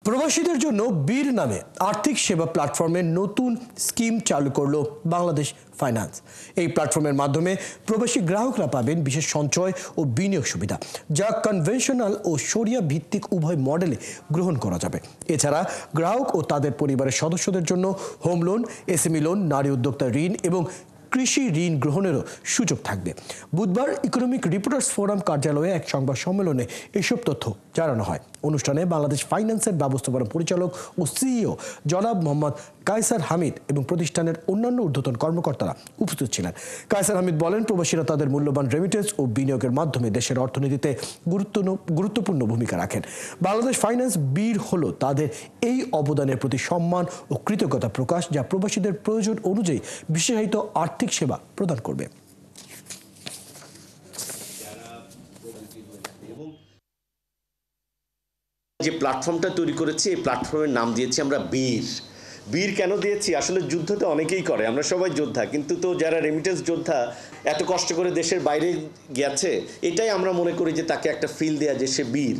প্রবাসীদের জন্য বীর নামে আর্থিক সেবা প্ল্যাটফর্মের নতুন স্কিম চালু করলো বাংলাদেশ ফাইন্যান্স। এই প্ল্যাটফর্মের মাধ্যমে প্রবাসী গ্রাহকরা পাবেন বিশেষ সঞ্চয় ও বিনিয়োগ সুবিধা, যা কনভেনশনাল ও শরিয়া ভিত্তিক উভয় মডেলে গ্রহণ করা যাবে। এছাড়া গ্রাহক ও তাদের পরিবারের সদস্যদের জন্য হোম লোন, এসএমই লোন, নারী উদ্যোক্তা ঋণ এবং কৃষি ঋণ গ্রহণেরও সুযোগ থাকবে। বুধবার ইকোনমিক রিপোর্টার্স ফোরাম কার্যালয়ে এক সংবাদ সম্মেলনে এসব তথ্য জানানো হয়। অনুষ্ঠানে বাংলাদেশ ফাইন্যান্সের ব্যবস্থাপনা পরিচালক ও সিইও জনাব মোহাম্মদ কায়সার হামিদ এবং প্রতিষ্ঠানের অন্যান্য ঊর্ধ্বতন কর্মকর্তারা উপস্থিত ছিলেন। কায়সার হামিদ বলেন, প্রবাসীরা তাদের মূল্যবান রেমিটেন্স ও বিনিয়োগের মাধ্যমে দেশের অর্থনীতিতে গুরুত্বপূর্ণ ভূমিকা রাখেন। বাংলাদেশ ফাইন্যান্স বীর হলো তাদের এই অবদানের প্রতি সম্মান ও কৃতজ্ঞতা প্রকাশ, যা প্রবাসীদের প্রয়োজন অনুযায়ী বিশেষায়িত আর্থিক সেবা প্রদান করবে। যে প্ল্যাটফর্মটা তৈরি করেছি, এই প্ল্যাটফর্মের নাম দিয়েছি আমরা বীর। বীর কেন দিয়েছি? আসলে যুদ্ধ তো অনেকেই করে, আমরা সবাই যোদ্ধা, কিন্তু তো যারা রেমিটেন্স যোদ্ধা এত কষ্ট করে দেশের বাইরে গেছে, এটাই আমরা মনে করি যে তাকে একটা ফিল দেয়া যে সে বীর।